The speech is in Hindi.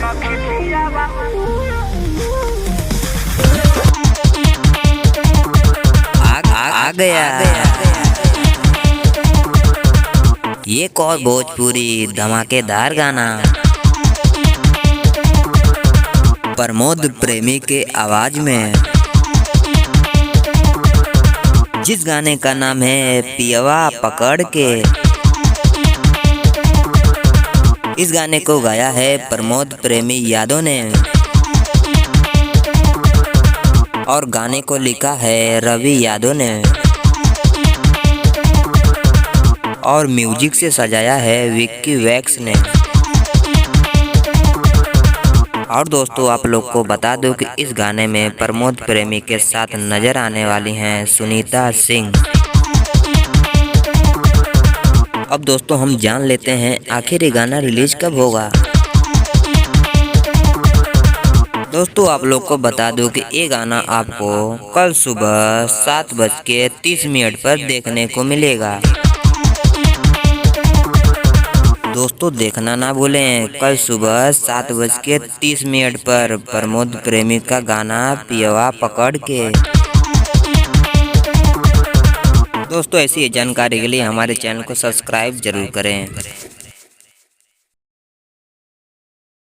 आ गया ये और भोजपुरी धमाकेदार गाना प्रमोद प्रेमी के आवाज में, जिस गाने का नाम है पियवा पकड़ के। इस गाने को गाया है प्रमोद प्रेमी यादव ने और गाने को लिखा है रवि यादव ने और म्यूजिक से सजाया है विक्की वैक्स ने। और दोस्तों आप लोग को बता दूं कि इस गाने में प्रमोद प्रेमी के साथ नजर आने वाली हैं सुनीता सिंह। अब दोस्तों हम जान लेते हैं आखिर ये गाना रिलीज कब होगा। दोस्तों आप लोग को बता दूं कि ये गाना आपको कल सुबह 7:30 पर देखने को मिलेगा। दोस्तों देखना ना भूलें, कल सुबह 7:30 पर प्रमोद प्रेमी का गाना पियवा पकड़ के। दोस्तों ऐसी जानकारी के लिए हमारे चैनल को सब्सक्राइब जरूर करें।